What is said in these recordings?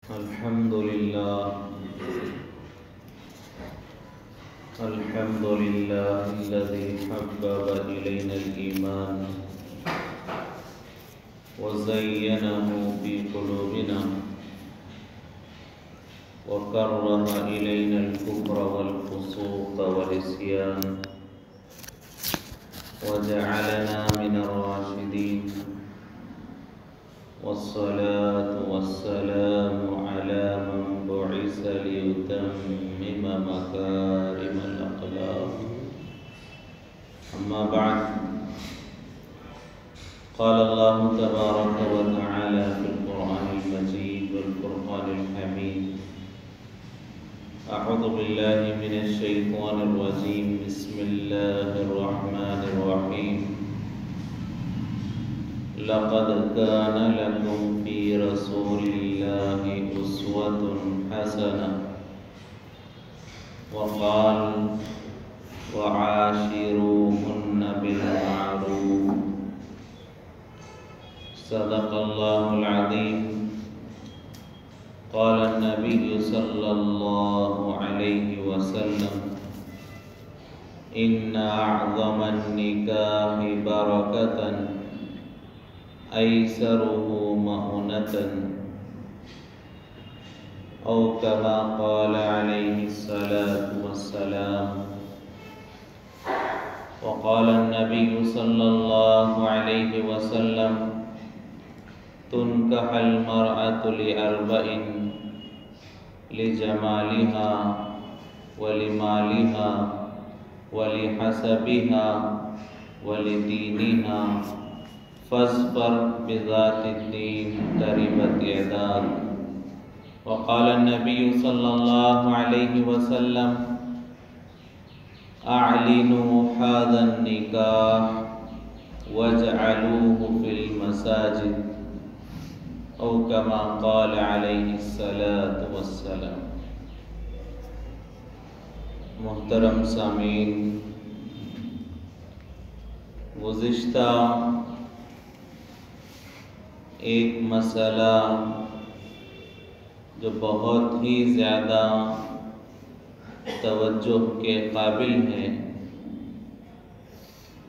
الحمد لله الذي حبب إلينا الإيمان وزينه في قلوبنا وكره إلينا الكفر والفسوق والعصيان وجعلنا من الراشدين والصلاة والسلام على من بعث ليتمم مكارم الأخلاق. أما بعد، قال الله تبارك وتعالى في القرآن المجيد والفرقان الحميد: أعوذ بالله من الشيطان الرجيم. بسم الله الرحمن الرحيم. لقد كان لكم في رسول الله أسوة حسنة. وقال: وعاشروهن بالمعروف. صدق الله العظيم. قال النبي صلى الله عليه وسلم: إن أعظم النكاح بركة أيسره مؤونة، أو كما قال عليه الصلاة والسلام. وقال النبي صلى الله عليه وسلم: تنكح المرأة لأربع: لجمالها ولمالها ولحسبها ولدينها فاظفر بذات الدين تربت يداك. وقال النبي صلى الله عليه وسلم: أعلنوا هذا النكاح واجعلوه في المساجد، أو كما قال عليه الصلاة والسلام. محترم سامعین، گزشتہ ایک مسئلہ جو بہت ہی زیادہ توجہ کے قابل ہے،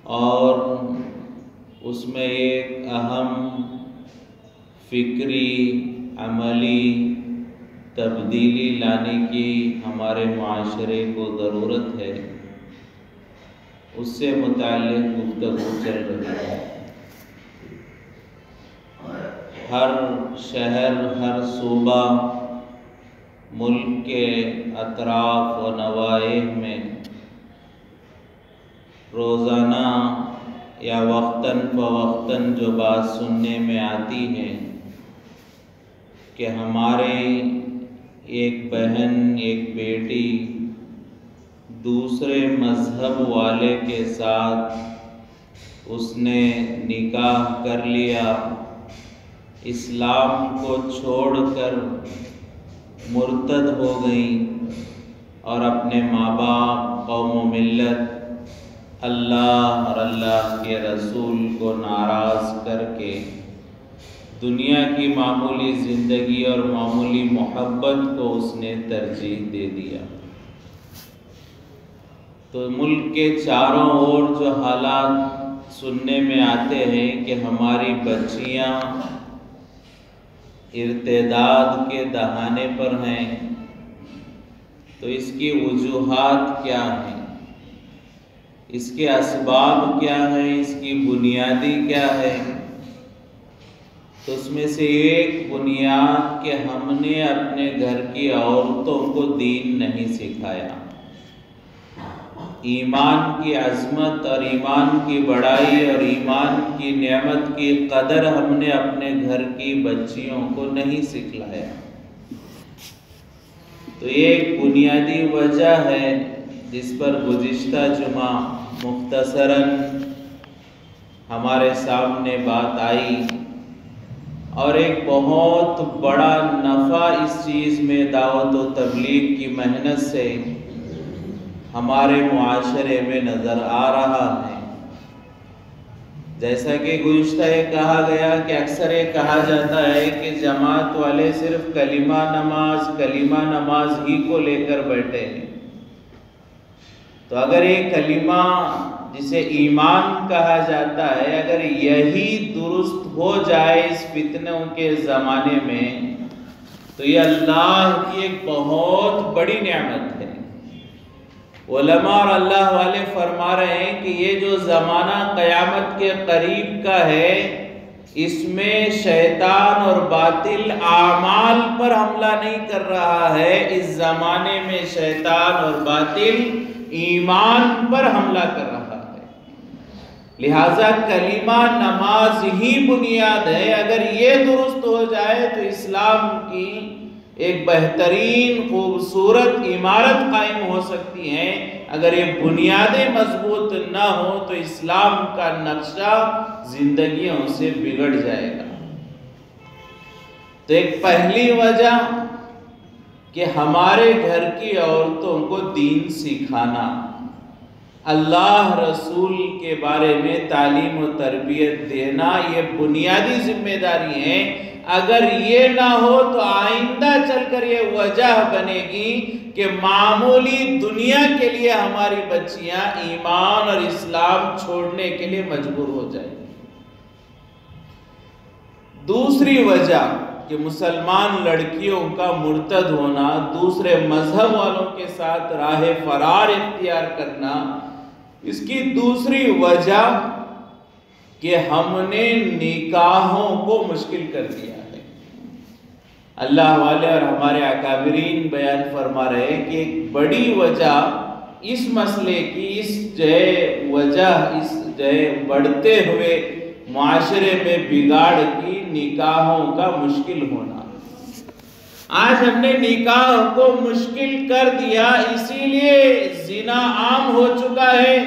اور اس میں ایک اہم فکری عملی تبدیلی لانے کی ہمارے معاشرے کو ضرورت ہے، اس سے متعلق گفتگو چل رہی ہے۔ ہر شہر، ہر صوبہ، ملک کے اطراف و نواحی میں روزانہ یا وقتاً فوقتاً جو بات سننے میں آتی ہے کہ ہمارے ایک بہن، ایک بیٹی دوسرے مذہب والے کے ساتھ اس نے نکاح کر لیا، اسلام کو چھوڑ کر مرتد ہو گئی، اور اپنے ماں باپ، قوم و ملت، اللہ اور اللہ کے رسول کو ناراض کر کے دنیا کی معمولی زندگی اور معمولی محبت کو اس نے ترجیح دے دیا۔ تو ملک کے چاروں اور جو حالات سننے میں آتے ہیں کہ ہماری بچیاں ارتداد کے دہانے پر ہیں، تو اس کی وجوہات کیا ہیں، اس کے اسباب کیا ہیں، اس کی بنیادی کیا ہے؟ تو اس میں سے ایک بنیاد کہ ہم نے اپنے گھر کی عورتوں کو دین نہیں سکھایا۔ ایمان کی عظمت اور ایمان کی بڑائی اور ایمان کی نعمت کی قدر ہم نے اپنے گھر کی بچیوں کو نہیں سکھلایا۔ تو ایک بنیادی وجہ ہے جس پر گزشتہ جمعہ مختصراً ہمارے سامنے بات آئی، اور ایک بہت بڑا نفع اس چیز میں دعوت و تبلیغ کی محنت سے ہمارے معاشرے میں نظر آ رہا ہے جیسا کہ گزشتہ یہ کہا گیا کہ اکثر یہ کہا جاتا ہے کہ جماعت والے صرف کلمہ نماز ہی کو لے کر بیٹھے ہیں، تو اگر یہ کلمہ جسے ایمان کہا جاتا ہے اگر یہی درست ہو جائے اس فتنوں کے زمانے میں تو یہ اللہ کی ایک بہت بڑی نعمت ہے۔ علماء اور اللہ والے فرما رہے ہیں کہ یہ جو زمانہ قیامت کے قریب کا ہے اس میں شیطان اور باطل اعمال پر حملہ نہیں کر رہا ہے، اس زمانے میں شیطان اور باطل ایمان پر حملہ کر رہا ہے۔ لہذا کلمہ نماز ہی بنیاد ہے، اگر یہ درست ہو جائے تو اسلام کی ایک بہترین خوبصورت عمارت قائم ہو سکتی ہے۔ اگر یہ بنیادیں مضبوط نہ ہو تو اسلام کا نقشہ زندگیوں سے بگڑ جائے گا۔ تو ایک پہلی وجہ کہ ہمارے گھر کی عورتوں کو دین سکھانا، اللہ رسول کے بارے میں تعلیم و تربیت دینا، یہ بنیادی ذمہ داری ہے۔ اگر یہ نہ ہو تو آئندہ چل کر یہ وجہ بنے گی کہ معمولی دنیا کے لیے ہماری بچیاں ایمان اور اسلام چھوڑنے کے لیے مجبور ہو جائیں گی۔ دوسری وجہ کہ مسلمان لڑکیوں کا مرتد ہونا، دوسرے مذہب والوں کے ساتھ راہ فرار اختیار کرنا، اس کی دوسری وجہ کہ ہم نے نکاحوں کو مشکل کر دیا ہے۔ اللہ والے اور ہمارے اکابرین بیان فرما رہے ہیں کہ ایک بڑی وجہ اس مسئلے کی، اس بڑھتے ہوئے معاشرے میں بگاڑ کی نکاحوں کا مشکل ہونا۔ آج ہم نے نکاح کو مشکل کر دیا، اسی لیے زنا عام ہو چکا ہے،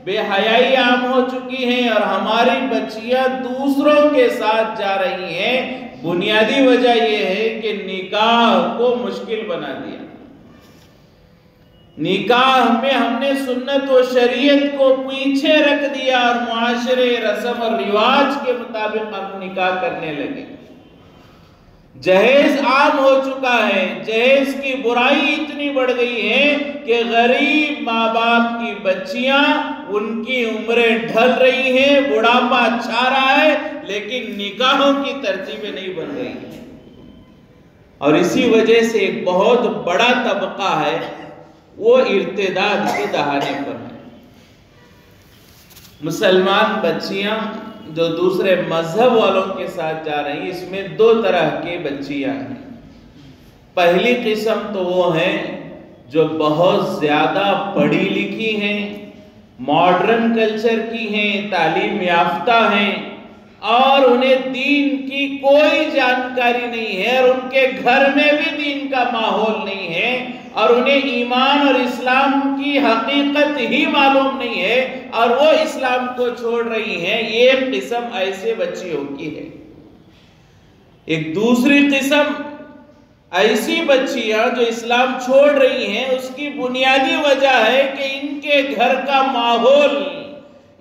بے حیائی عام ہو چکی ہیں اور ہماری بچیاں دوسروں کے ساتھ جا رہی ہیں۔ بنیادی وجہ یہ ہے کہ نکاح کو مشکل بنا دیا۔ نکاح میں ہم نے سنت و شریعت کو پیچھے رکھ دیا اور معاشرے رسم اور رواج کے مطابق ہم نکاح کرنے لگے۔ جہیز عام ہو چکا ہے، جہیز کی برائی اتنی بڑھ گئی ہے کہ غریب ماں باپ کی بچیاں ان کی عمریں ڈھل رہی ہیں، بڑھاپا چھا رہا ہے، لیکن نکاحوں کی ترتیبیں نہیں بن رہی ہیں۔ اور اسی وجہ سے ایک بہت بڑا طبقہ ہے وہ ارتداد کے دہانے پر ہے۔ مسلمان بچیاں جو دوسرے مذہب والوں کے ساتھ جا رہی ہیں، اس میں دو طرح کے بچیاں ہیں۔ پہلی قسم تو وہ ہیں جو بہت زیادہ پڑھی لکھی ہیں، ماڈرن کلچر کی ہیں، تعلیم یافتہ ہیں اور انہیں دین کی کوئی جانکاری نہیں ہے اور ان کے گھر میں بھی دین کا ماحول نہیں ہے اور انہیں ایمان اور اسلام کی حقیقت ہی معلوم نہیں ہے اور وہ اسلام کو چھوڑ رہی ہیں۔ یہ قسم ایسے بچیوں کی ہے۔ ایک دوسری قسم ایسی بچیاں جو اسلام چھوڑ رہی ہیں، اس کی بنیادی وجہ ہے کہ ان کے گھر کا ماحول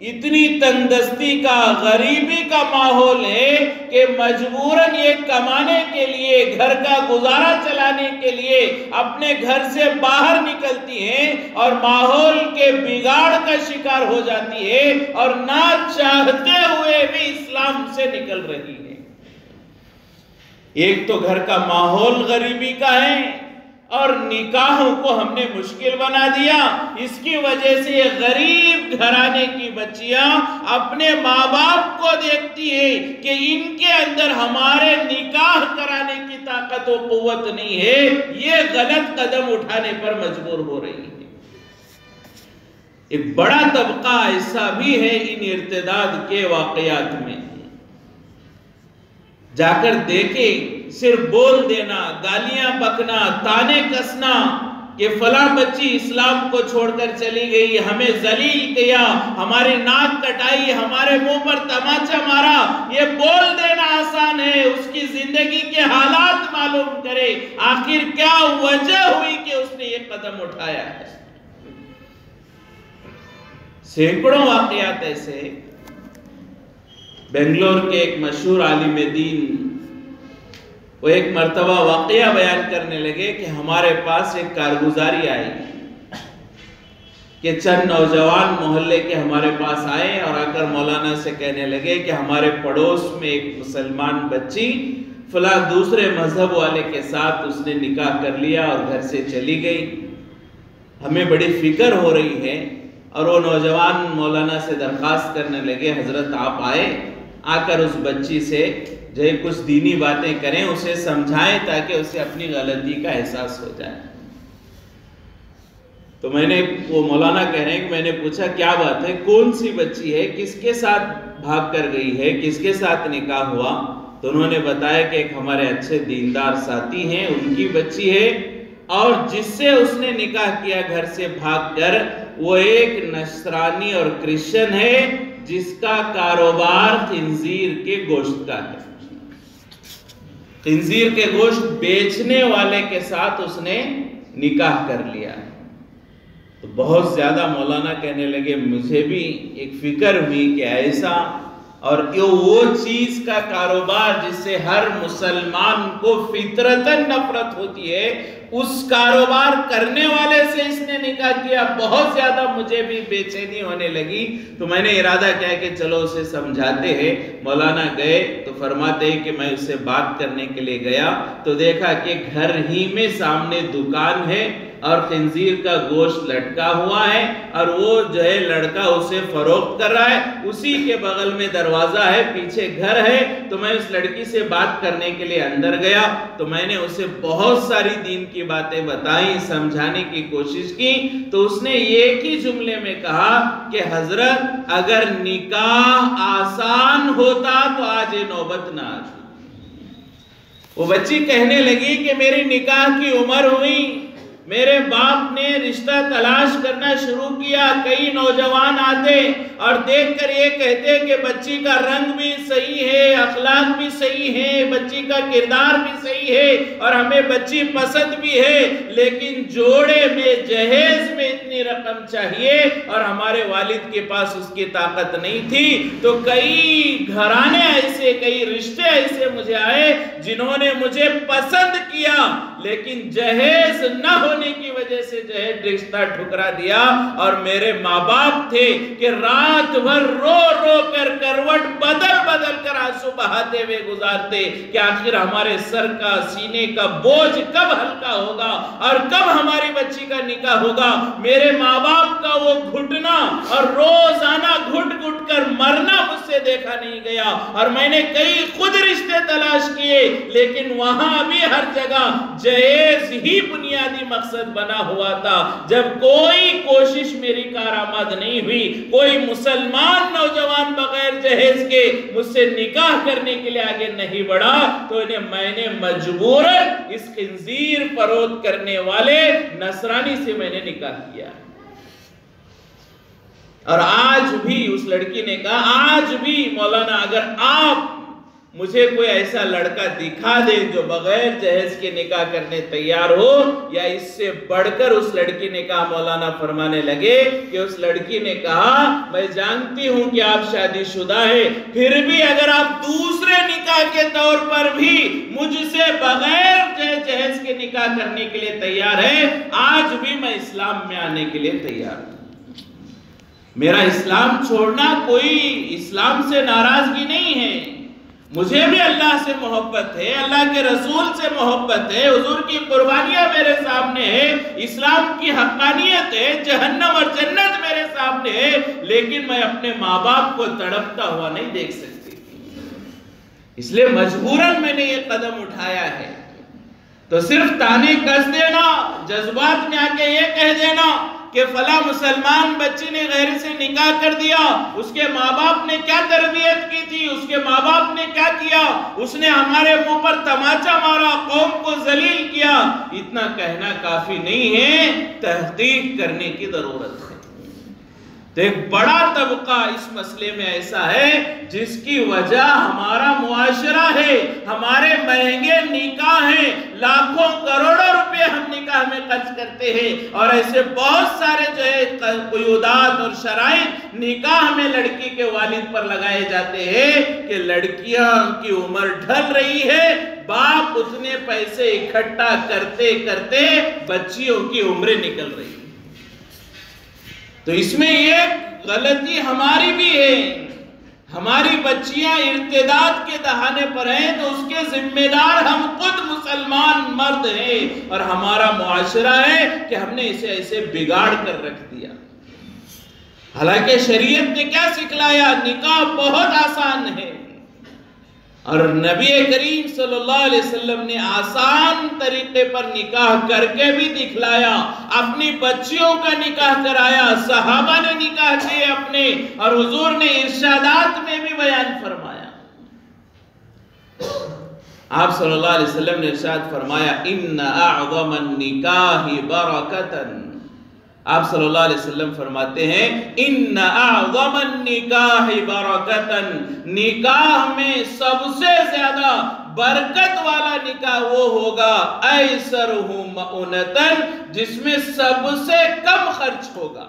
اتنی تندرستی کا، غریبی کا ماحول ہے کہ مجبوراً یہ کمانے کے لیے، گھر کا گزارا چلانے کے لیے اپنے گھر سے باہر نکلتی ہیں اور ماحول کے بگاڑ کا شکار ہو جاتی ہے اور نہ چاہتے ہوئے بھی اسلام سے نکل رہی ہے۔ ایک تو گھر کا ماحول غریبی کا ہے اور نکاحوں کو ہم نے مشکل بنا دیا۔ اس کی وجہ سے یہ غریب گھرانے کی بچیاں اپنے ماں باپ کو دیکھتی ہیں کہ ان کے اندر ہمارے نکاح کرانے کی طاقت و قوت نہیں ہے، یہ غلط قدم اٹھانے پر مجبور ہو رہی ہے۔ ایک بڑا طبقہ ایسا بھی ہے ان ارتداد کے واقعات میں۔ جا کر دیکھیں، صرف بول دینا، گالیاں بکنا، تانے کسنا کہ فلاں بچی اسلام کو چھوڑ کر چلی گئی، ہمیں ذلیل کیا، ہماری ناک کٹائی، ہمارے منہ پر تماچا مارا، یہ بول دینا آسان ہے۔ اس کی زندگی کے حالات معلوم کرے، آخر کیا وجہ ہوئی کہ اس نے یہ قدم اٹھایا ہے۔ سینکڑوں واقعات ایسے بنگلور کے ایک مشہور عالم دین وہ ایک مرتبہ واقعہ بیان کرنے لگے کہ ہمارے پاس ایک کارگزاری آئی کہ چند نوجوان محلے کے ہمارے پاس آئے اور آ کر مولانا سے کہنے لگے کہ ہمارے پڑوس میں ایک مسلمان بچی فلاں دوسرے مذہب والے کے ساتھ اس نے نکاح کر لیا اور گھر سے چلی گئی، ہمیں بڑی فکر ہو رہی ہے۔ اور وہ نوجوان مولانا سے درخواست کرنے لگے حضرت آپ آئے، آ کر اس بچی سے جو ہے کچھ دینی باتیں کریں، اسے سمجھائیں تاکہ اسے اپنی غلطی کا احساس ہو جائے۔ تو میں نے وہ مولانا کہہ رہے ہیں کہ میں نے پوچھا کیا بات ہے، کون سی بچی ہے، کس کے ساتھ بھاگ کر گئی ہے، کس کے ساتھ نکاح ہوا؟ تو انہوں نے بتایا کہ ایک ہمارے اچھے دیندار ساتھی ہیں، ان کی بچی ہے، اور جس سے اس نے نکاح کیا گھر سے بھاگ کر وہ ایک نصرانی اور کرسچن ہے جس کا کاروبار خنزیر کے گوشت کا ہے۔ خنزیر کے گوشت بیچنے والے کے ساتھ اس نے نکاح کر لیا۔ تو بہت زیادہ مولانا کہنے لگے مجھے بھی ایک فکر ہوئی کہ ایسا، اور وہ چیز کا کاروبار جس سے ہر مسلمان کو فطرتاً نفرت ہوتی ہے، اس کاروبار کرنے والے سے اس نے نکاح کیا۔ بہت زیادہ مجھے بھی بے چینی ہونے لگی، تو میں نے ارادہ کیا کہ چلو اسے سمجھاتے ہیں۔ مولانا گئے تو فرماتے ہیں کہ میں اس سے بات کرنے کے لیے گیا تو دیکھا کہ گھر ہی میں سامنے دکان ہے اور خنزیر کا گوشت لٹکا ہوا ہے، اور وہ جو ہے لڑکا اسے فروخت کر رہا ہے، اسی کے بغل میں دروازہ ہے، پیچھے گھر ہے۔ تو میں اس لڑکی سے بات کرنے کے لیے اندر گیا تو میں نے اسے بہت ساری دین کی باتیں بتائیں، سمجھانے کی کوشش کی، تو اس نے ایک ہی جملے میں کہا کہ حضرت اگر نکاح آسان ہوتا تو آج یہ نوبت نہ آتی۔ وہ بچی کہنے لگی کہ میری نکاح کی عمر ہوئی، میرے باپ نے رشتہ تلاش کرنا شروع کیا، کئی نوجوان آتے اور دیکھ کر یہ کہتے کہ بچی کا رنگ بھی صحیح ہے، اخلاق بھی صحیح ہے، بچی کا کردار بھی صحیح ہے، اور ہمیں بچی پسند بھی ہے، لیکن جوڑے میں جہیز میں اتنی رقم چاہیے اور ہمارے والد کے پاس اس کی طاقت نہیں تھی۔ تو کئی گھرانے ایسے، کئی رشتے ایسے مجھے آئے جنہوں نے مجھے پسند کیا، لیکن جہیز نہ ہونے کی وجہ سے جو ہے رشتہ ٹھکرا دیا۔ اور میرے ماں باپ تھے کہ رات بھر رو رو کر کروٹ بدل بدل کر آنسو بہاتے ہوئے گزارتے کہ آخر ہمارے سر کا، سینے کا بوجھ کب ہلکا ہوگا اور کب ہماری بچی کا نکاح ہوگا۔ میرے ماں باپ کا وہ گھٹنا اور روزانہ گھٹ گھٹ کر مرنا مجھ سے دیکھا نہیں گیا، اور میں نے کئی خود رشتے تلاش کیے، لیکن وہاں بھی ہر جگہ جہیز ہی بنیادی مقصد بنا ہوا تھا۔ جب کوئی کوشش میری کارآمد نہیں ہوئی، کوئی مسلمان نوجوان بغیر جہیز کے مجھ سے نکاح کرنے کے لیے آگے نہیں بڑھا، تو میں نے مجبوراً اس خنزیر فروخت کرنے والے نصرانی سے میں نے نکاح کیا۔ اور آج بھی اس لڑکی نے کہا آج بھی مولانا اگر آپ مجھے کوئی ایسا لڑکا دکھا دیں جو بغیر جہیز کے نکاح کرنے تیار ہو، یا اس سے بڑھ کر اس لڑکی نے کہا، مولانا فرمانے لگے کہ اس لڑکی نے کہا میں جانتی ہوں کہ آپ شادی شدہ ہے، پھر بھی اگر آپ دوسرے نکاح کے طور پر بھی مجھ سے بغیر جہیز کے نکاح کرنے کے لیے تیار ہے، آج بھی میں اسلام میں آنے کے لیے تیار ہوں۔ میرا اسلام چھوڑنا کوئی اسلام سے ناراضگی نہیں ہے، مجھے بھی اللہ سے محبت ہے، اللہ کے رسول سے محبت ہے، حضور کی قربانیاں میرے سامنے ہے، اسلام کی حقانیت ہے، جہنم اور جنت میرے سامنے ہے، لیکن میں اپنے ماں باپ کو تڑپتا ہوا نہیں دیکھ سکتی، اس لیے مجبوراً میں نے یہ قدم اٹھایا ہے۔ تو صرف تانے کس دینا، جذبات میں آ کے یہ کہہ دینا کہ فلاں مسلمان بچی نے غیر سے نکاح کر دیا، اس کے ماں باپ نے کیا تربیت کی تھی، اس کے ماں باپ نے کیا کیا، اس نے ہمارے منہ پر تماچا مارا، قوم کو ذلیل کیا، اتنا کہنا کافی نہیں ہے، تحقیق کرنے کی ضرورت ہے۔ تو ایک بڑا طبقہ اس مسئلے میں ایسا ہے جس کی وجہ ہمارا معاشرہ ہے، ہمارے مہنگے نکاح ہیں، لاکھوں کروڑوں روپے ہم نکاح نکاح میں خرچ کرتے ہیں، اور ایسے بہت سارے جو ہے قیودات اور شرائط نکاح میں لڑکی کے والد پر لگائے جاتے ہیں کہ لڑکیاں کی عمر ڈھل رہی ہے، باپ اتنے پیسے اکٹھا کرتے کرتے بچیوں کی عمریں نکل رہی ہیں۔ تو اس میں یہ غلطی ہماری بھی ہے، ہماری بچیاں ارتداد کے دہانے پر ہیں تو اس کے ذمہ دار ہم خود مسلمان مرد ہیں، اور ہمارا معاشرہ ہے کہ ہم نے اسے ایسے بگاڑ کر رکھ دیا۔ حالانکہ شریعت نے کیا سکھلایا؟ نکاح بہت آسان ہے، اور نبی کریم صلی اللہ علیہ وسلم نے آسان طریقے پر نکاح کر کے بھی دکھلایا، اپنی بچیوں کا نکاح کرایا، صحابہ نے نکاح کیے اپنے، اور حضور نے ارشادات میں بھی بیان فرمایا۔ آپ صلی اللہ علیہ وسلم نے ارشاد فرمایا ان اعظم النکاح برکتاً، آپ صلی اللہ علیہ وسلم فرماتے ہیں ان اعظم النکاح برکتاً، نکاح میں سب سے زیادہ برکت والا نکاح وہ ہوگا ایسرہ مؤنتاً، جس میں سب سے کم خرچ ہوگا۔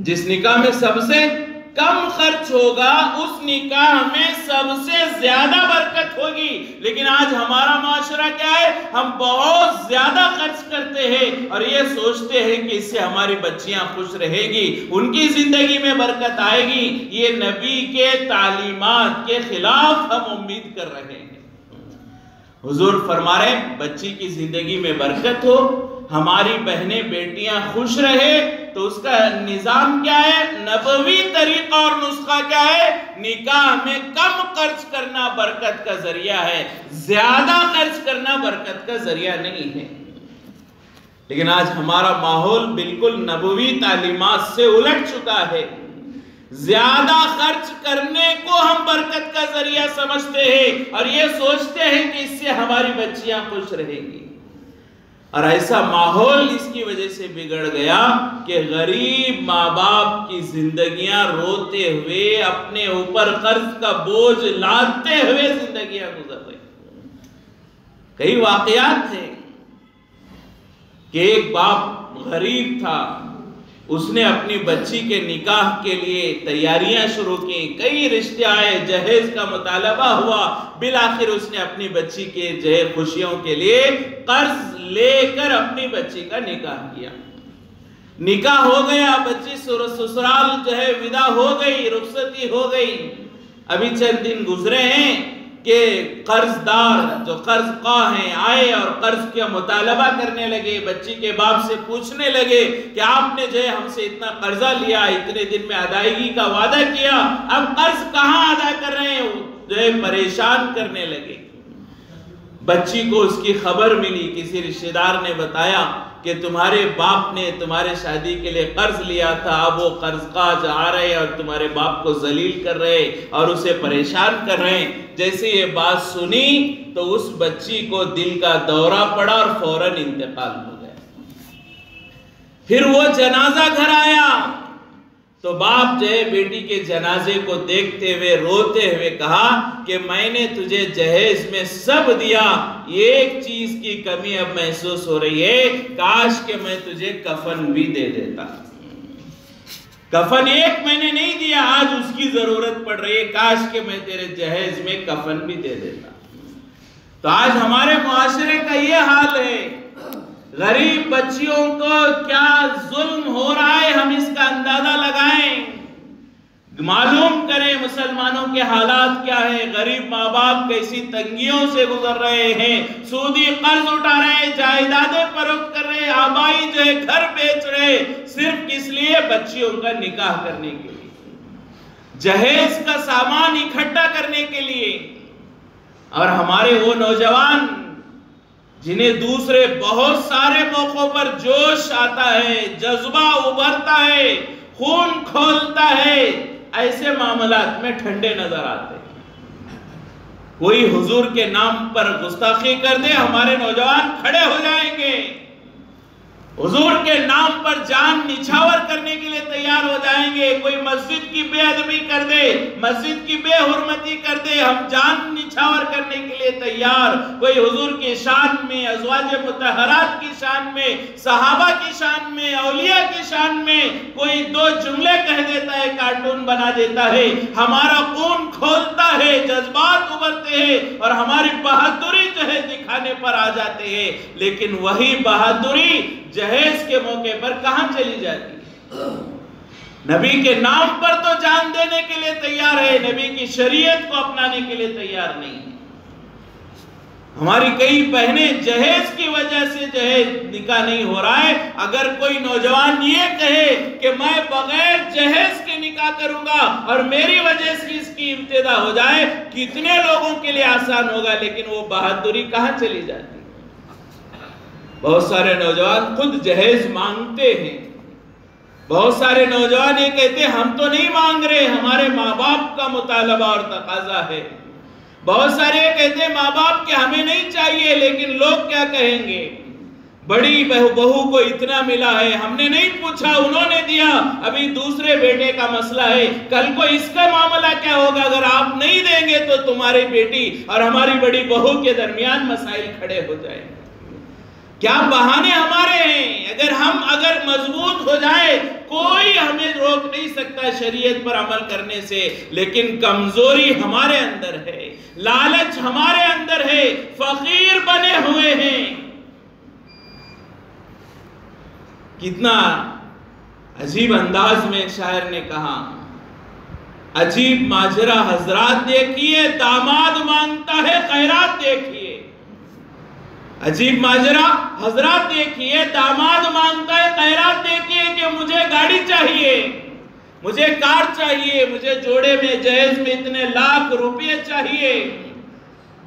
جس نکاح میں سب سے کم خرچ ہوگا اس نکاح میں سب سے زیادہ برکت ہوگی۔ لیکن آج ہمارا معاشرہ کیا ہے؟ ہم بہت زیادہ خرچ کرتے ہیں اور یہ سوچتے ہیں کہ اس سے ہماری بچیاں خوش رہے گی، ان کی زندگی میں برکت آئے گی۔ یہ نبی کے تعلیمات کے خلاف ہم امید کر رہے ہیں۔ حضور فرما رہے ہیں بچی کی زندگی میں برکت ہو، ہماری بہنیں بیٹیاں خوش رہے، تو اس کا نظام کیا ہے؟ نبوی طریقہ اور نسخہ کیا ہے؟ نکاح میں کم خرچ کرنا برکت کا ذریعہ ہے، زیادہ خرچ کرنا برکت کا ذریعہ نہیں ہے۔ لیکن آج ہمارا ماحول بالکل نبوی تعلیمات سے الٹ چکا ہے، زیادہ خرچ کرنے کو ہم برکت کا ذریعہ سمجھتے ہیں اور یہ سوچتے ہیں کہ اس سے ہماری بچیاں خوش رہیں گی۔ اور ایسا ماحول اس کی وجہ سے بگڑ گیا کہ غریب ماں باپ کی زندگیاں روتے ہوئے، اپنے اوپر قرض کا بوجھ لادتے ہوئے زندگیاں گزر رہی۔ کئی واقعات تھے کہ ایک باپ غریب تھا، اس نے اپنی بچی کے نکاح کے لیے تیاریاں شروع کی، کئی رشتے آئے، جہیز کا مطالبہ ہوا، بالآخر اس نے اپنی بچی کے جہیز خوشیوں کے لیے قرض لے کر اپنی بچی کا نکاح کیا۔ نکاح ہو گیا، بچی سسرال جو ہے ودا ہو گئی، رخصتی ہو گئی۔ ابھی چند دن گزرے ہیں کہ قرض دار جو قرض خواہ ہیں آئے اور قرض کا مطالبہ کرنے لگے، بچی کے باپ سے پوچھنے لگے کہ آپ نے جو ہے ہم سے اتنا قرضہ لیا، اتنے دن میں ادائیگی کا وعدہ کیا، اب قرض کہاں ادا کر رہے ہیں؟ جو ہے پریشان کرنے لگے۔ بچی کو اس کی خبر ملی، کسی رشتہ دار نے بتایا کہ تمہارے باپ نے تمہارے شادی کے لیے قرض لیا تھا، اب وہ قرض خواہ آ رہے اور تمہارے باپ کو ذلیل کر رہے اور اسے پریشان کر رہے ہیں۔ جیسے یہ بات سنی تو اس بچی کو دل کا دورہ پڑا اور فوراً انتقال ہو گیا۔ پھر وہ جنازہ گھر آیا تو باپ جو ہے بیٹی کے جنازے کو دیکھتے ہوئے روتے ہوئے کہا کہ میں نے تجھے جہیز میں سب دیا، ایک چیز کی کمی اب محسوس ہو رہی ہے، کاش کہ میں تجھے کفن بھی دے دیتا۔ کفن ایک میں نے نہیں دیا، آج اس کی ضرورت پڑ رہی ہے، کاش کہ میں تیرے جہیز میں کفن بھی دے دیتا۔ تو آج ہمارے معاشرے کا یہ حال ہے، غریب بچیوں کو کیا ظلم ہو رہا ہے ہم اس کا اندازہ لگائیں، معلوم کریں مسلمانوں کے حالات کیا ہیں۔ غریب ماں باپ کیسی تنگیوں سے گزر رہے ہیں، سودی قرض اٹھا رہے ہیں، جائیدادیں فروخت کر رہے ہیں، آبائی جو ہے گھر بیچ رہے، صرف کس لیے؟ بچیوں کا نکاح کرنے کے لیے، جہیز کا سامان اکٹھا کرنے کے لیے۔ اور ہمارے وہ نوجوان جنہیں دوسرے بہت سارے موقعوں پر جوش آتا ہے، جذبہ ابھرتا ہے، خون کھولتا ہے، ایسے معاملات میں ٹھنڈے نظر آتے ہیں۔ کوئی حضور کے نام پر گستاخی کر دے، ہمارے نوجوان کھڑے ہو جائیں گے۔ حضور کے نام پر جان نچھاور کرنے کے لیے تیار ہو جائیں گے. کوئی مسجد کی بے ادبی کر دے, مسجد کی بے حرمتی کر دے, ہم جان نچھاور کرنے کے لیے تیار. کوئی حضور کی شان میں, ازواج مطہرات کی شان میں, صحابہ کی شان میں, اولیاء کی شان میں کوئی دو جملے کہہ دیتا ہے, کارٹون بنا دیتا ہے, ہمارا خون کھولتا ہے, جذبات ابھرتے ہیں اور ہماری بہادری جو ہے دکھانے پر آ جاتے ہیں. لیکن وہی بہادری جہیز کے موقع پر کہاں چلی جاتی ہے؟ نبی کے نام پر تو جان دینے کے لیے تیار ہے, نبی کی شریعت کو اپنانے کے لیے تیار نہیں ہے. ہماری کئی بہنیں جہیز کی وجہ سے جو ہے نکاح نہیں ہو رہا ہے. اگر کوئی نوجوان یہ کہے کہ میں بغیر جہیز کے نکاح کروں گا اور میری وجہ سے اس کی ابتدا ہو جائے, کتنے لوگوں کے لیے آسان ہوگا, لیکن وہ بہادری کہاں چلی جاتی؟ بہت سارے نوجوان خود جہیز مانگتے ہیں. بہت سارے نوجوان یہ کہتے ہیں ہم تو نہیں مانگ رہے, ہمارے ماں باپ کا مطالبہ اور تقاضا ہے. بہت سارے یہ کہتے ہیں ماں باپ کے ہمیں نہیں چاہیے, لیکن لوگ کیا کہیں گے, بڑی بہو کو اتنا ملا ہے, ہم نے نہیں پوچھا انہوں نے دیا, ابھی دوسرے بیٹے کا مسئلہ ہے, کل کو اس کا معاملہ کیا ہوگا, اگر آپ نہیں دیں گے تو تمہاری بیٹی اور ہماری بڑی بہو کے درمیان مسائل کھڑے ہو جائیں. کیا بہانے ہمارے ہیں. اگر مضبوط ہو جائے کوئی ہمیں روک نہیں سکتا شریعت پر عمل کرنے سے, لیکن کمزوری ہمارے اندر ہے, لالچ ہمارے اندر ہے, فقیر بنے ہوئے ہیں. کتنا عجیب انداز میں ایک شاعر نے کہا, عجیب ماجرا حضرات دیکھیے, داماد مانگتا ہے خیرات دیکھیے. عجیب ماجرا حضرات دیکھیے, داماد مانگتا ہے خیرات دیکھیے کہ مجھے گاڑی چاہیے, مجھے کار چاہیے, مجھے جوڑے میں جہیز میں اتنے لاکھ روپے چاہیے.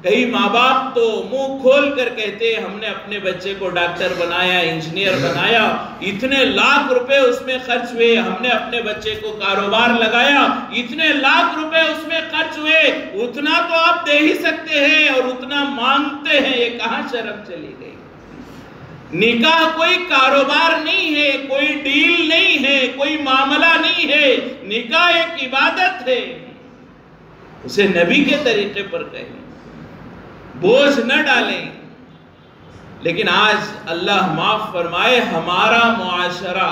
کئی ماں باپ تو منہ کھول کر کہتے ہیں ہم نے اپنے بچے کو ڈاکٹر بنایا, انجینئر بنایا, اتنے لاکھ روپے اس میں خرچ ہوئے, ہم نے اپنے بچے کو کاروبار لگایا, اتنے لاکھ روپے اس میں خرچ ہوئے, اتنا تو آپ دے ہی سکتے ہیں اور اتنا مانگتے ہیں. یہ کہاں شرم چلی گئی؟ نکاح کوئی کاروبار نہیں ہے, کوئی ڈیل نہیں ہے, کوئی معاملہ نہیں ہے. نکاح ایک عبادت ہے, اسے نبی کے طریقے پر کہیں, بوجھ نہ ڈالیں. لیکن آج اللہ معاف فرمائے, ہمارا معاشرہ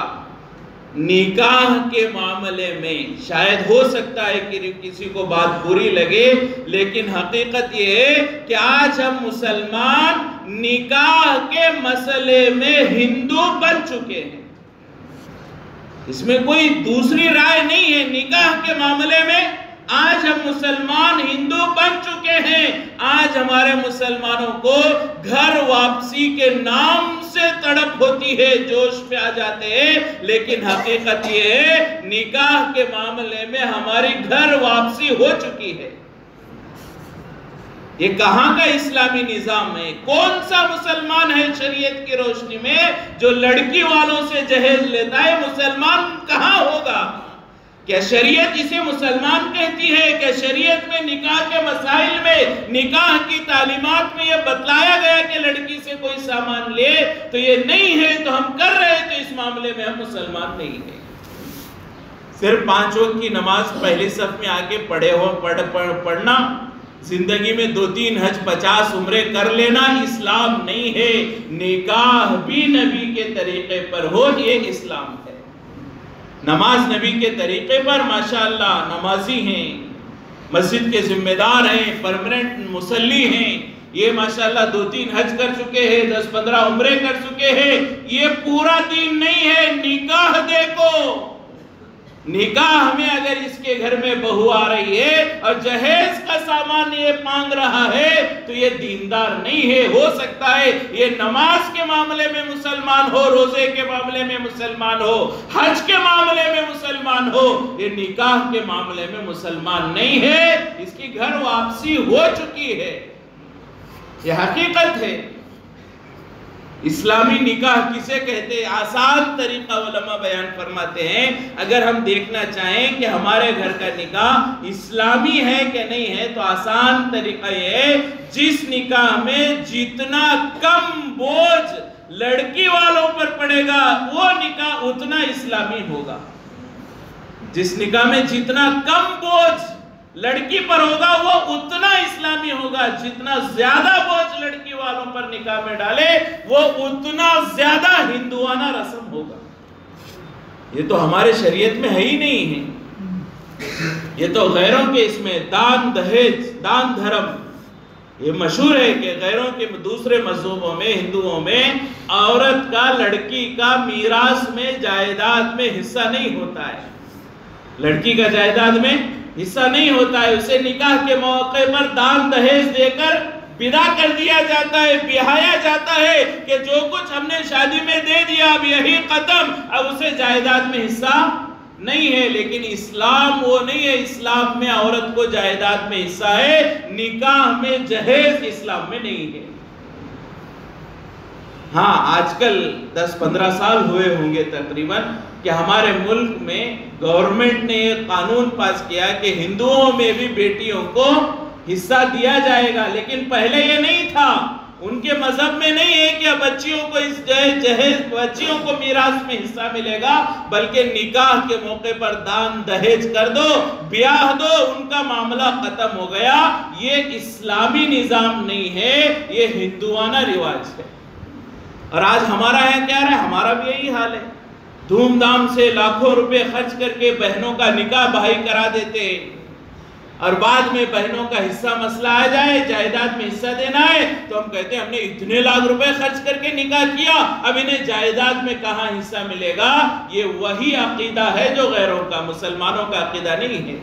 نکاح کے معاملے میں شاید ہو سکتا ہے کہ کسی کو بات بری لگے, لیکن حقیقت یہ ہے کہ آج ہم مسلمان نکاح کے مسئلے میں ہندو بن چکے ہیں. اس میں کوئی دوسری رائے نہیں ہے. نکاح کے معاملے میں آج ہم مسلمان ہندو بن چکے ہیں. آج ہمارے مسلمانوں کو گھر واپسی کے نام سے تڑپ ہوتی ہے, جوش پہ آ جاتے ہیں, لیکن حقیقت یہ ہے نکاح کے معاملے میں ہماری گھر واپسی ہو چکی ہے. یہ کہاں کا اسلامی نظام ہے؟ کون سا مسلمان ہے شریعت کی روشنی میں جو لڑکی والوں سے جہیز لیتا ہے؟ مسلمان کہاں ہوگا؟ کیا شریعت اسے مسلمان کہتی ہے؟ کیا شریعت میں نکاح کے مسائل میں, نکاح کی تعلیمات میں یہ بتلایا گیا کہ لڑکی سے کوئی سامان لے؟ تو یہ نہیں ہے تو ہم کر رہے, تو اس معاملے میں ہم مسلمان نہیں ہیں. صرف 5 وقت کی نماز پہلی صف میں آگے پڑھنا, زندگی میں 2-3 حج 50 عمرے کر لینا اسلام نہیں ہے. نکاح بھی نبی کے طریقے پر ہو, یہ اسلام ہے. نماز نبی کے طریقے پر, ماشاءاللہ نمازی ہیں, مسجد کے ذمہ دار ہیں, پرمننٹ مصلی ہیں, یہ ماشاءاللہ 2-3 حج کر چکے ہیں, 10-15 عمرے کر چکے ہیں. یہ پورا دین نہیں ہے. نکاح دیکھو, نکاح میں اگر اس کے گھر میں بہو آ رہی ہے اور جہیز کا سامان یہ مانگ رہا ہے تو یہ دیندار نہیں ہے. ہو سکتا ہے یہ نماز کے معاملے میں مسلمان ہو, روزے کے معاملے میں مسلمان ہو, حج کے معاملے میں مسلمان ہو, یہ نکاح کے معاملے میں مسلمان نہیں ہے. اس کی گھر واپسی ہو چکی ہے, یہ حقیقت ہے. اسلامی نکاح کسے کہتے ہیں؟ آسان طریقہ علماء بیان فرماتے ہیں. اگر ہم دیکھنا چاہیں کہ ہمارے گھر کا نکاح اسلامی ہے کہ نہیں ہے, تو آسان طریقہ یہ ہے جس نکاح میں جتنا کم بوجھ لڑکی والوں پر پڑے گا وہ نکاح اتنا اسلامی ہوگا. جس نکاح میں جتنا کم بوجھ لڑکی پر ہوگا وہ اتنا اسلامی ہوگا. جتنا زیادہ بوجھ لڑکی والوں پر نکاح میں ڈالے وہ اتنا زیادہ ہندوانہ رسم ہوگا. یہ تو ہمارے شریعت میں ہے ہی نہیں ہے. یہ تو غیروں کے اس میں دان دہیج دان دھرم یہ مشہور ہے کہ غیروں کے دوسرے مذہبوں میں ہندوؤں میں عورت کا لڑکی کا میراث میں جائیداد میں حصہ نہیں ہوتا ہے. لڑکی کا جائیداد میں حصہ نہیں ہوتا ہے. اسے نکاح کے موقع پر دان دہیج دے کر ودا کر دیا جاتا ہے, بیاہیا جاتا ہے کہ جو کچھ ہم نے شادی میں دے دیا اب یہی ختم, اب اسے جائیداد میں حصہ نہیں ہے. لیکن اسلام وہ نہیں ہے. اسلام میں عورت کو جائیداد میں حصہ ہے, نکاح میں جہیز اسلام میں نہیں ہے. ہاں آج کل 10-15 سال ہوئے ہوں گے تقریباً کہ ہمارے ملک میں گورنمنٹ نے ایک قانون پاس کیا کہ ہندوؤں میں بھی بیٹیوں کو حصہ دیا جائے گا. لیکن پہلے یہ نہیں تھا. ان کے مذہب میں نہیں ہے کہ بچیوں کو اس جہیز بچیوں کو میراث میں حصہ ملے گا, بلکہ نکاح کے موقع پر دان دہیج کر دو, بیاہ دو, ان کا معاملہ ختم ہو گیا. یہ اسلامی نظام نہیں ہے, یہ ہندوانہ رواج ہے. اور آج ہمارا ہے کیا رہا ہے, ہمارا بھی یہی حال ہے. دھوم دھام سے لاکھوں روپے خرچ کر کے بہنوں کا نکاح بھائی کرا دیتے ہیں, اور بعد میں بہنوں کا حصہ مسئلہ آ جائے, جائیداد میں حصہ دینا ہے, تو ہم کہتے ہیں ہم نے اتنے لاکھ روپے خرچ کر کے نکاح کیا, اب انہیں جائیداد میں کہاں حصہ ملے گا. یہ وہی عقیدہ ہے جو غیروں کا, مسلمانوں کا عقیدہ نہیں ہے.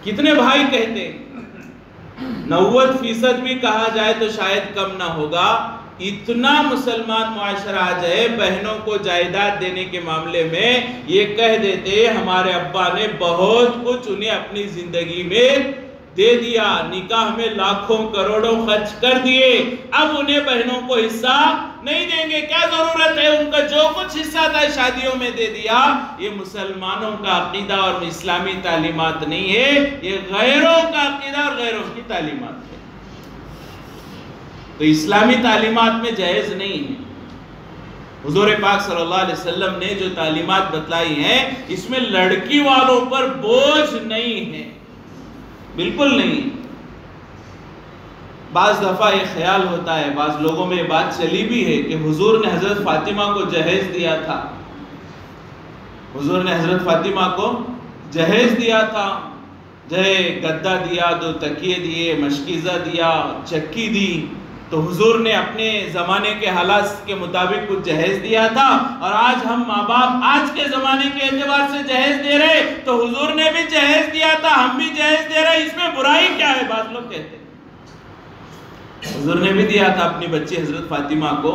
کتنے بھائی کہتے ہیں 90% بھی کہا جائے تو شاید کم نہ ہوگا, اتنا مسلمان معاشرہ آ جائے بہنوں کو جائیداد دینے کے معاملے میں یہ کہہ دیتے ہمارے ابا نے بہت کچھ انہیں اپنی زندگی میں دے دیا, نکاح میں لاکھوں کروڑوں خرچ کر دیے, اب انہیں بہنوں کو حصہ نہیں دیں گے, کیا ضرورت ہے, ان کا جو کچھ حصہ تھا شادیوں میں دے دیا. یہ مسلمانوں کا عقیدہ اور اسلامی تعلیمات نہیں ہے, یہ غیروں کا عقیدہ اور غیروں کی تعلیمات ہے. تو اسلامی تعلیمات میں جائز نہیں ہے. حضور پاک صلی اللہ علیہ وسلم نے جو تعلیمات بتلائی ہیں اس میں لڑکی والوں پر بوجھ نہیں ہے, بالکل نہیں. بعض دفعہ یہ خیال ہوتا ہے, بعض لوگوں میں یہ بات چلی بھی ہے کہ حضور نے حضرت فاطمہ کو جہیز دیا تھا. حضور نے حضرت فاطمہ کو جہیز دیا تھا, گدا دیا, 2 تکیے دیے, مشکیزہ دیا, چکی دی. تو حضور نے اپنے زمانے کے حالات کے مطابق کچھ جہیز دیا تھا, اور آج ہم ماں باپ آج کے زمانے کے اعتبار سے جہیز دے رہے, تو حضور نے بھی جہیز دیا تھا, ہم بھی جہیز دے رہے, اس میں برائی کیا ہے. بعض لوگ کہتے ہیں حضور نے بھی دیا تھا اپنی بچی حضرت فاطمہ کو,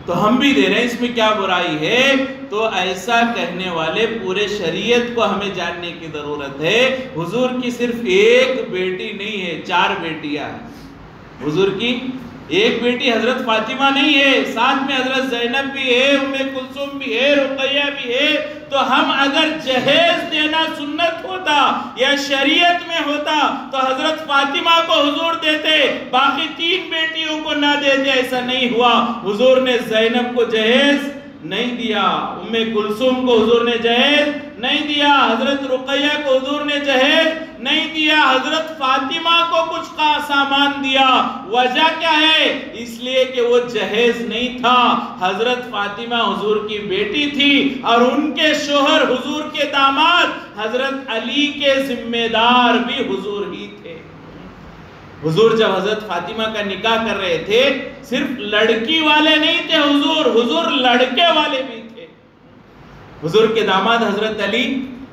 تو ہم بھی دے رہے ہیں, اس میں کیا برائی ہے. تو ایسا کہنے والے پورے شریعت کو ہمیں جاننے کی ضرورت ہے. حضور کی صرف ایک بیٹی نہیں ہے, 4 بیٹیاں ہیں. حضور کی ایک بیٹی حضرت فاطمہ نہیں ہے, ساتھ میں حضرت زینب بھی ہے, ام کلثوم بھی ہے, رقیہ بھی ہے. تو ہم اگر جہیز دینا سنت ہوتا یا شریعت میں ہوتا تو حضرت فاطمہ کو حضور دیتے, باقی 3 بیٹیوں کو نہ دیتے. ایسا نہیں ہوا. حضور نے زینب کو جہیز نہیں دیا, ام کلثوم کو حضور نے جہیز نہیں دیا, حضرت رقیہ کو حضور نے جہیز نہیں دیا, حضرت فاطمہ کو کچھ کا سامان دیا. وجہ کیا ہے؟ اس لیے کہ وہ جہیز نہیں تھا. حضرت فاطمہ حضور کی بیٹی تھی, اور ان کے شوہر حضور کے داماد حضرت علی کے ذمہ دار بھی حضور ہی تھے. حضور جب حضرت فاطمہ کا نکاح کر رہے تھے صرف لڑکی والے نہیں تھے حضور لڑکے والے بھی تھے. حضور کے داماد حضرت علی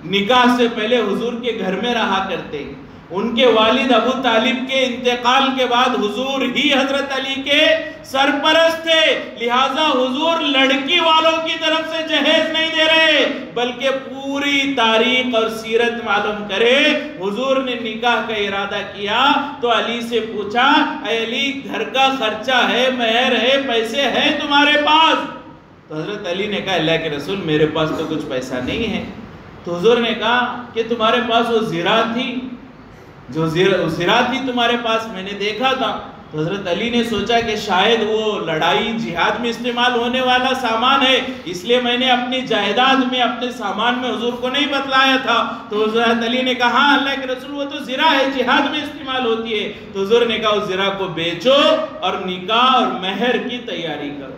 نکاح سے پہلے حضور کے گھر میں رہا کرتے. ان کے والد ابو طالب کے انتقال کے بعد حضور ہی حضرت علی کے سرپرست تھے, لہٰذا حضور لڑکی والوں کی طرف سے جہیز نہیں دے رہے بلکہ پوری تاریخ اور سیرت معلوم کرے. حضور نے نکاح کا ارادہ کیا تو علی سے پوچھا, اے علی گھر کا خرچہ ہے, مہر ہے, پیسے ہیں تمہارے پاس؟ تو حضرت علی نے کہا اللہ کے رسول میرے پاس تو کچھ پیسہ نہیں ہے. تو حضور نے کہا کہ تمہارے پاس وہ زرہ تھی, جو زرہ تھی تمہارے پاس, میں نے دیکھا تھا. تو حضرت علی نے سوچا کہ شاید وہ لڑائی جہاد میں استعمال ہونے والا سامان ہے، اس لیے میں نے اپنی جائیداد میں اپنے سامان میں حضور کو نہیں بتلایا تھا۔ تو حضرت علی نے کہا ہاں اللہ کے رسول وہ تو زرہ ہے، جہاد میں استعمال ہوتی ہے۔ تو حضور نے کہا اس زرہ کو بیچو اور نکاح اور مہر کی تیاری کرو۔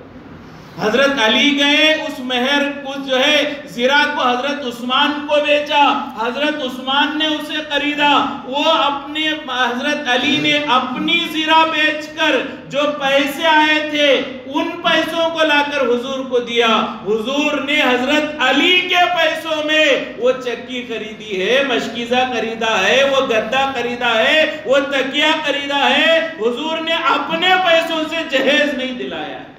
حضرت علی گئے، اس مہر کو جو ہے زرہ کو حضرت عثمان کو بیچا، حضرت عثمان نے اسے خریدا، وہ اپنے حضرت علی نے اپنی زرہ بیچ کر جو پیسے آئے تھے ان پیسوں کو لا کر حضور کو دیا۔ حضور نے حضرت علی کے پیسوں میں وہ چکی خریدی ہے، مشکیزہ خریدا ہے، وہ گدا خریدا ہے، وہ تکیہ خریدا ہے۔ حضور نے اپنے پیسوں سے جہیز نہیں دلایا ہے۔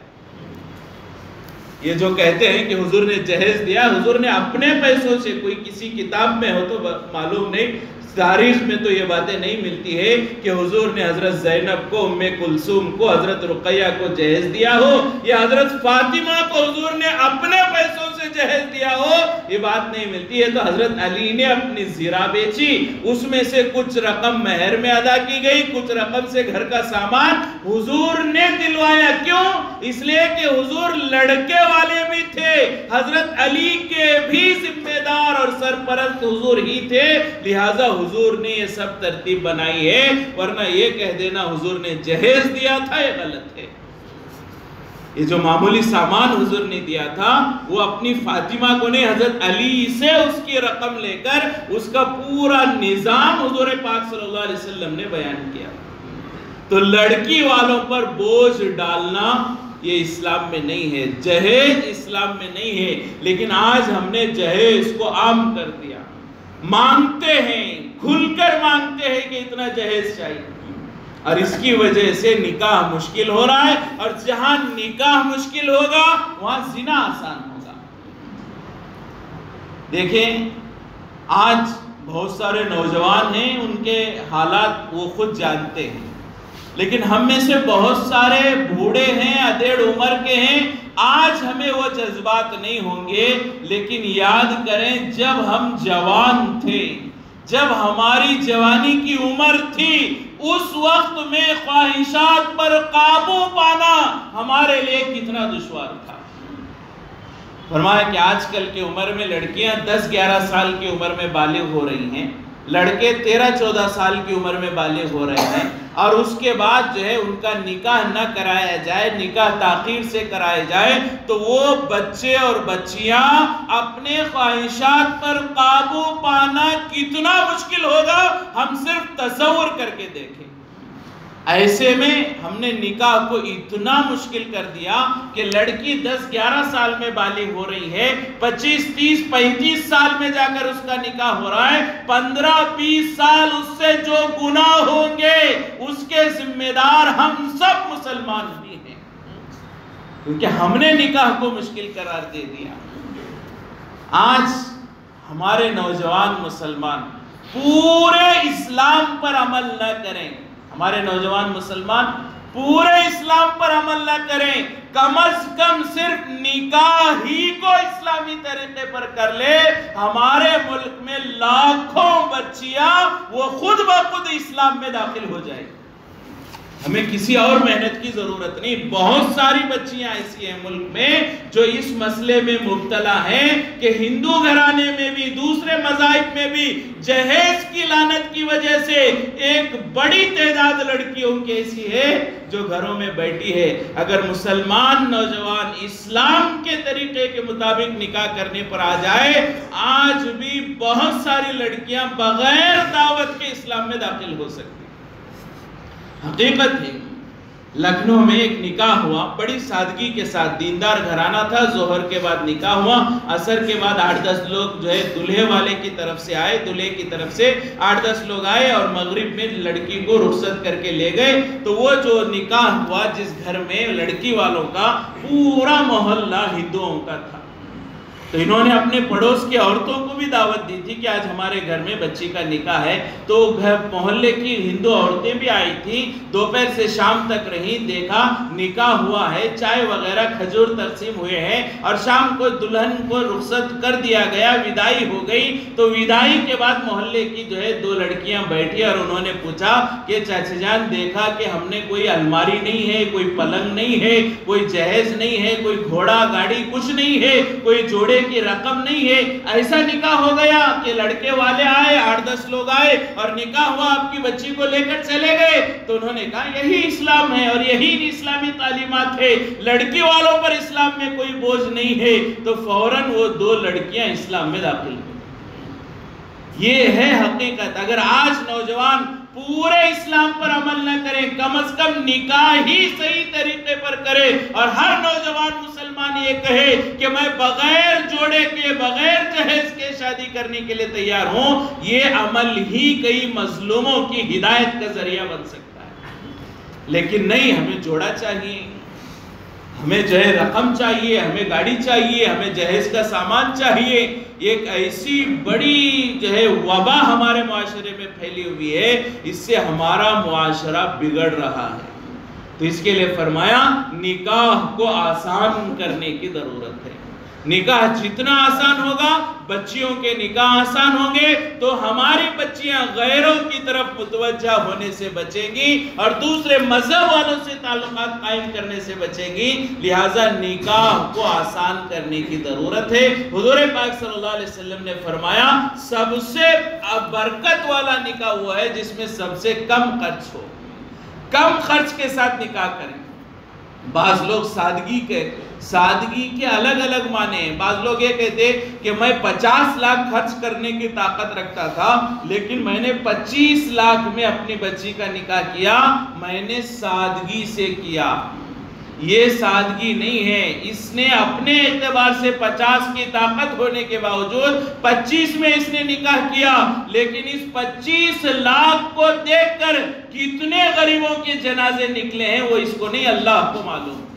یہ جو کہتے ہیں کہ حضور نے جہیز دیا، حضور نے اپنے پیسوں سے، کوئی کسی کتاب میں ہو تو معلوم نہیں، تاریخ میں تو یہ باتیں نہیں ملتی ہے کہ حضور نے حضرت زینب کو، ام کلثوم کو، حضرت رقیہ کو جہیز دیا ہو یا حضرت فاطمہ کو حضور نے اپنے پیسوں سے جہیز دیا ہو، یہ بات نہیں ملتی ہے۔ تو حضرت علی نے اپنی زرہ بیچی، اس میں سے کچھ رقم مہر میں ادا کی گئی، کچھ رقم سے گھر کا سامان حضور نے دلوایا۔ کیوں؟ اس لیے کہ حضور لڑکے والے بھی تھے، حضرت علی کے بھی ذمہ دار اور سرپرست حضور ہی تھے، لہٰذا حضور نے یہ سب ترتیب بنائی ہے، ورنہ یہ کہہ دینا حضور نے جہیز دیا تھا یہ غلط ہے۔ یہ جو معمولی سامان حضور نے دیا تھا وہ اپنی فاطمہ کو نہیں، حضرت علی سے اس کی رقم لے کر اس کا پورا نظام حضور پاک صلی اللہ علیہ وسلم نے بیان کیا۔ تو لڑکی والوں پر بوجھ ڈالنا یہ اسلام میں نہیں ہے، جہیز اسلام میں نہیں ہے، لیکن آج ہم نے جہیز کو عام کر دیا، مانگتے ہیں، کھل کر مانگتے ہیں کہ اتنا جہیز چاہیے، اور اس کی وجہ سے نکاح مشکل ہو رہا ہے، اور جہاں نکاح مشکل ہوگا وہاں زنا آسان ہوگا۔ دیکھیں آج بہت سارے نوجوان ہیں، ان کے حالات وہ خود جانتے ہیں، لیکن ہم میں سے بہت سارے بوڑھے ہیں، ادھیڑ عمر کے ہیں، آج ہمیں وہ جذبات نہیں ہوں گے، لیکن یاد کریں جب ہم جوان تھے، جب ہماری جوانی کی عمر تھی، اس وقت میں خواہشات پر قابو پانا ہمارے لیے کتنا دشوار تھا۔ فرمایا کہ آج کل کی عمر میں لڑکیاں 10-11 سال کی عمر میں بالغ ہو رہی ہیں، لڑکے 13-14 سال کی عمر میں بالغ ہو رہے ہیں، اور اس کے بعد جو ہے ان کا نکاح نہ کرایا جائے، نکاح تاخیر سے کرائے جائے، تو وہ بچے اور بچیاں اپنے خواہشات پر قابو پانا کتنا مشکل ہوگا ہم صرف تصور کر کے دیکھیں۔ ایسے میں ہم نے نکاح کو اتنا مشکل کر دیا کہ لڑکی 10-11 سال میں بالغ ہو رہی ہے، 25-30-35 سال میں جا کر اس کا نکاح ہو رہا ہے، 15-20 سال اس سے جو گناہ ہوں گے اس کے ذمہ دار ہم سب مسلمان بھی ہیں، کیونکہ ہم نے نکاح کو مشکل قرار دے دیا۔ آج ہمارے نوجوان مسلمان پورے اسلام پر عمل نہ کریں، ہمارے نوجوان مسلمان پورے اسلام پر عمل نہ کریں، کم از کم صرف نکاح ہی کو اسلامی طریقے پر کر لے، ہمارے ملک میں لاکھوں بچیاں وہ خود بخود اسلام میں داخل ہو جائیں، ہمیں کسی اور محنت کی ضرورت نہیں۔ بہت ساری بچیاں ایسی ہیں ملک میں جو اس مسئلے میں مبتلا ہیں کہ ہندو گھرانے میں بھی دوسرے مذاہب میں بھی جہیز کی لعنت کی وجہ سے ایک بڑی تعداد لڑکیوں کی ایسی ہے جو گھروں میں بیٹھی ہے۔ اگر مسلمان نوجوان اسلام کے طریقے کے مطابق نکاح کرنے پر آ جائے، آج بھی بہت ساری لڑکیاں بغیر دعوت کے اسلام میں داخل ہو سکتی۔ حقیقت ہے لکھنؤ میں ایک نکاح ہوا، بڑی سادگی کے ساتھ، دیندار گھرانہ تھا، ظہر کے بعد نکاح ہوا، عصر کے بعد 8-10 لوگ جو ہے دلہے والے کی طرف سے آئے، دلہے کی طرف سے 8-10 لوگ آئے اور مغرب میں لڑکی کو رخصت کر کے لے گئے۔ تو وہ جو نکاح ہوا جس گھر میں لڑکی والوں کا، پورا محلہ ہندوؤں کا تھا، تو انہوں نے اپنے پڑوس کی عورتوں کو بھی دعوت دی تھی کہ آج ہمارے گھر میں بچی کا نکاح ہے. تو گھر محلے کی ہندو عورتیں بھی آئی تھیں, دوپہر سے شام تک رہی, دیکھا نکاح ہوا ہے, چائے وغیرہ کھجور تقسیم ہوئے ہیں, اور شام کو دلہن کو رخصت کر دیا گیا, ودائی ہو گئی. تو ودائی کے بعد محلے کی جو ہے 2 لڑکیاں بیٹھی اور انہوں نے پوچھا کہ چاچا جان دیکھا کہ ہم نے کوئی الماری نہیں ہے, کوئی پلنگ نہیں ہے, کوئی جہیز نہیں ہے, کوئی گھوڑا گاڑی کچھ نہیں ہے, کوئی جوڑے کی رقم نہیں ہے, ایسا نکاح ہو گیا کہ لڑکے والے آئے, 8-10 لوگ آئے اور نکاح ہوا, آپ کی بچی کو لے کر چلے گئے. تو انہوں نے کہا یہی اسلام ہے اور یہی اسلامی تعلیمات ہے, لڑکی والوں پر اسلام میں کوئی بوجھ نہیں ہے. تو فوراً وہ 2 لڑکیاں اسلام میں داخل ہوئی. یہ ہے حقیقت. اگر آج نوجوان پورے اسلام پر عمل نہ کریں, کم از کم نکاح ہی صحیح طریقے پر کرے, اور ہر نوجوان مسلمان یہ کہے کہ میں بغیر جوڑے کے, بغیر جہیز کے شادی کرنے کے لیے تیار ہوں, یہ عمل ہی کئی مظلوموں کی ہدایت کا ذریعہ بن سکتا ہے. لیکن نہیں, ہمیں جوڑا چاہیے, ہمیں جو ہے رقم چاہیے, ہمیں گاڑی چاہیے, ہمیں جہیز کا سامان چاہیے. ایک ایسی بڑی جو ہے وبا ہمارے معاشرے میں پھیلی ہوئی ہے, اس سے ہمارا معاشرہ بگڑ رہا ہے. تو اس کے لیے فرمایا نکاح کو آسان کرنے کی ضرورت ہے. نکاح جتنا آسان ہوگا, بچیوں کے نکاح آسان ہوں گے, تو ہماری بچیاں غیروں کی طرف متوجہ ہونے سے بچیں گی اور دوسرے مذہب والوں سے تعلقات قائم کرنے سے بچیں گی. لہٰذا نکاح کو آسان کرنے کی ضرورت ہے. حضور پاک صلی اللہ علیہ وسلم نے فرمایا سب سے برکت والا نکاح وہ ہے جس میں سب سے کم خرچ ہو. کم خرچ کے ساتھ نکاح کریں. بعض لوگ سادگی کے الگ الگ معنی ہیں. بعض لوگ یہ کہتے کہ میں 50 لاکھ خرچ کرنے کی طاقت رکھتا تھا, لیکن میں نے 25 لاکھ میں اپنی بچی کا نکاح کیا, میں نے سادگی سے کیا. یہ سادگی نہیں ہے. اس نے اپنے اعتبار سے 50 کی طاقت ہونے کے باوجود 25 میں اس نے نکاح کیا, لیکن اس 25 لاکھ کو دیکھ کر کتنے غریبوں کے جنازے نکلے ہیں وہ اس کو نہیں, اللہ کو معلوم ہے.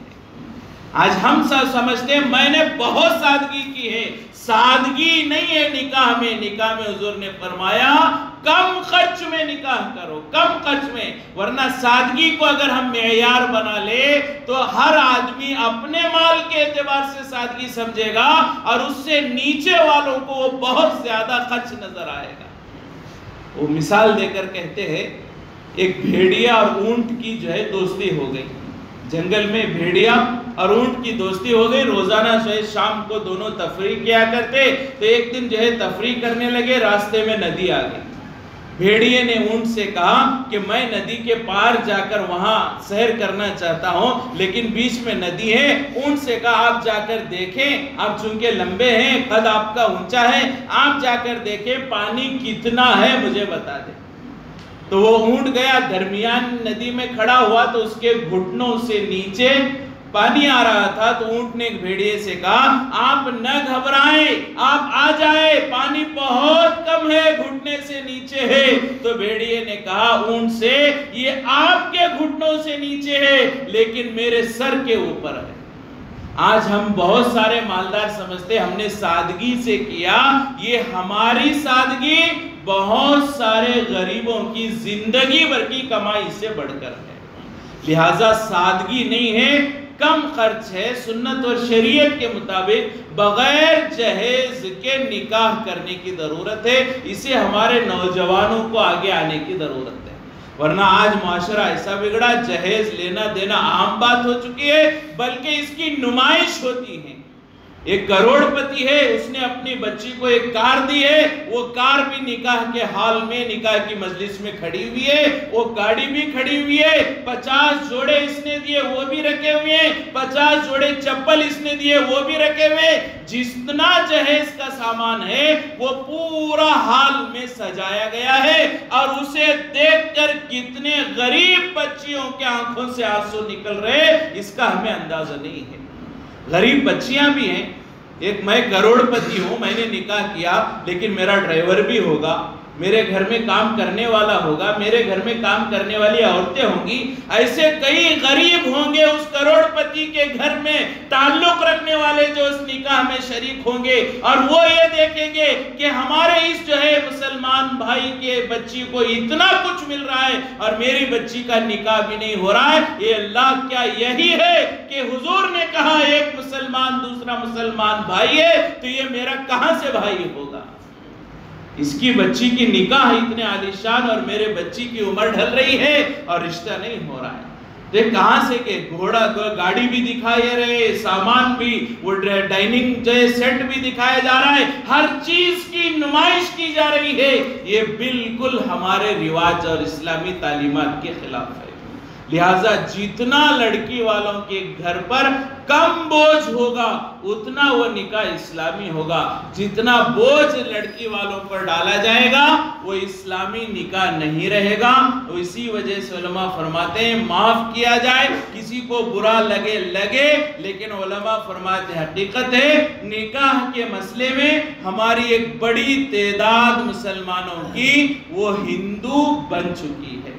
آج ہم سب سمجھتے ہیں میں نے بہت سادگی کی ہے. سادگی نہیں ہے نکاح میں. نکاح میں حضور نے فرمایا کم خرچ میں نکاح کرو, کم خرچ میں. ورنہ سادگی کو اگر ہم معیار بنا لے تو ہر آدمی اپنے مال کے اعتبار سے سادگی سمجھے گا اور اس سے نیچے والوں کو وہ بہت زیادہ خرچ نظر آئے گا. وہ مثال دے کر کہتے ہیں ایک بھیڑیا اور اونٹ کی جو ہے دوستی ہو گئی. جنگل میں بھیڑیا اور اونٹ کی دوستی ہو گئی. روزانہ شام کو دونوں تفریح کیا کرتے. تو ایک دن جو ہے تفریح کرنے لگے, راستے میں ندی آ گئی. بھیڑیے نے اونٹ سے کہا کہ میں ندی کے پار جا کر وہاں سیر کرنا چاہتا ہوں, لیکن بیچ میں ندی ہے. اونٹ سے کہا آپ جا کر دیکھیں, آپ چونکہ لمبے ہیں, قد آپ کا اونچا ہے, آپ جا کر دیکھیں پانی کتنا ہے مجھے بتا دیں. تو وہ اونٹ گیا, درمیان ندی میں کھڑا ہوا تو اس کے گھٹنوں سے نیچے پانی آ رہا تھا. تو اونٹ نے ایک بھیڑیے سے کہا آپ نہ گھبرائیں, آپ آ جائیں, پانی بہت کم ہے, گھٹنے سے نیچے ہے. تو بھیڑیے نے کہا اونٹ سے یہ آپ کے گھٹنوں سے نیچے ہے لیکن میرے سر کے اوپر ہے. آج ہم بہت سارے مالدار سمجھتے ہم نے سادگی سے کیا. یہ ہماری سادگی بہت سارے غریبوں کی زندگی بھر کی کمائی سے بڑھ کر ہے. لہٰذا سادگی نہیں ہے, کم خرچ ہے. سنت اور شریعت کے مطابق بغیر جہیز کے نکاح کرنے کی ضرورت ہے. اسے ہمارے نوجوانوں کو آگے آنے کی ضرورت ہے. ورنہ آج معاشرہ ایسا بگڑا, جہیز لینا دینا عام بات ہو چکی ہے, بلکہ اس کی نمائش ہوتی ہے. ایک کروڑ پتی ہے, اس نے اپنی بچی کو ایک کار دی ہے, وہ کار بھی نکاح کے حال میں, نکاح کی مجلس میں کھڑی ہوئی ہے, وہ گاڑی بھی کھڑی ہوئی ہے. 50 جوڑے اس نے دیے وہ بھی رکھے ہوئے ہیں, 50 جوڑے چپل اس نے دیے وہ بھی رکھے ہوئے. جتنا جہیز کا سامان ہے وہ پورا حال میں سجایا گیا ہے, اور اسے دیکھ کر کتنے غریب بچیوں کے آنکھوں سے آنسو نکل رہے اس کا ہمیں اندازہ نہیں ہے. غریب بچیاں بھی ہیں. ایک میں کروڑ پتی ہوں, میں نے نکاح کیا, لیکن میرا ڈرائیور بھی ہوگا, میرے گھر میں کام کرنے والا ہوگا, میرے گھر میں کام کرنے والی عورتیں ہوں گی. ایسے کئی غریب ہوں گے اس کروڑ پتی کے گھر میں تعلق رکھنے والے جو اس نکاح نکاح میں شریک ہوں گے اور وہ یہ دیکھیں گے کہ ہمارے اس جو ہے مسلمان بھائی کے بچی کو اتنا کچھ مل رہا ہے اور میری بچی کا نکاح بھی نہیں ہو رہا ہے، اے اللہ کیا یہی ہے کہ حضور نے کہا ایک مسلمان دوسرا مسلمان بھائی ہے، تو یہ میرا کہاں سے بھائی ہوگا؟ اس کی بچی کی نکاح اتنے عالیشان اور میرے بچی کی عمر ڈھل رہی ہے اور رشتہ نہیں ہو رہا ہے، تو کہاں سے کہ گھوڑا گاڑی بھی دکھائے رہے، سامان بھی، وہ ڈائننگ جو سیٹ بھی دکھایا جا رہا ہے، ہر چیز کی نمائش کی جا رہی ہے، یہ بالکل ہمارے رواج اور اسلامی تعلیمات کے خلاف ہے۔ لہٰذا جتنا لڑکی والوں کے گھر پر کم بوجھ ہوگا اتنا وہ نکاح اسلامی ہوگا، جتنا بوجھ لڑکی والوں پر ڈالا جائے گا وہ اسلامی نکاح نہیں رہے گا۔ اسی وجہ سے علماء فرماتے ہیں معاف کیا جائے، کسی کو برا لگے لیکن علماء فرماتے ہیں حقیقت ہے نکاح کے مسئلے میں ہماری ایک بڑی تعداد مسلمانوں کی وہ ہندو بن چکی ہے،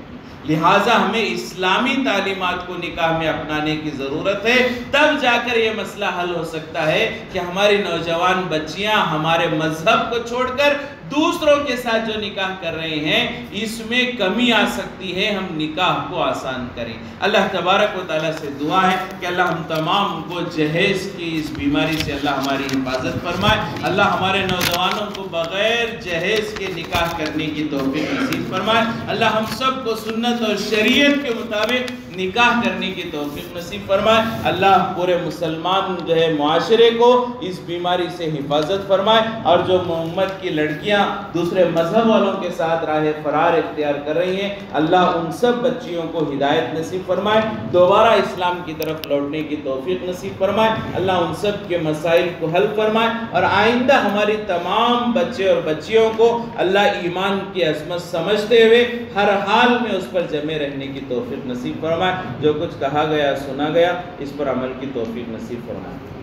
لہٰذا ہمیں اسلامی تعلیمات کو نکاح میں اپنانے کی ضرورت ہے، تب جا کر یہ مسئلہ حل ہو سکتا ہے کہ ہماری نوجوان بچیاں ہمارے مذہب کو چھوڑ کر دوسروں کے ساتھ جو نکاح کر رہے ہیں اس میں کمی آ سکتی ہے، ہم نکاح کو آسان کریں۔ اللہ تبارک و تعالیٰ سے دعا ہے کہ اللہ ہم تمام کو جہیز کی اس بیماری سے اللہ ہماری حفاظت فرمائے، اللہ ہمارے نوجوانوں کو بغیر جہیز کے نکاح کرنے کی توفیق نصیب فرمائے، اللہ ہم سب کو سنت اور شریعت کے مطابق نکاح کرنے کی توفیق نصیب فرمائے، اللہ پورے مسلمان جو ہے معاشرے کو اس بیماری سے حفاظت فرمائے، اور جو امت کی لڑکیاں دوسرے مذہب والوں کے ساتھ راہ فرار اختیار کر رہی ہیں اللہ ان سب بچیوں کو ہدایت نصیب فرمائے، دوبارہ اسلام کی طرف لوٹنے کی توفیق نصیب فرمائے، اللہ ان سب کے مسائل کو حل فرمائے، اور آئندہ ہماری تمام بچے اور بچیوں کو اللہ ایمان کی عظمت سمجھتے ہوئے ہر حال میں اس پر جمے رہنے کی توفیق نصیب فرمائے۔ جو کچھ کہا گیا سنا گیا اس پر عمل کی توفیق نصیب فرمائے۔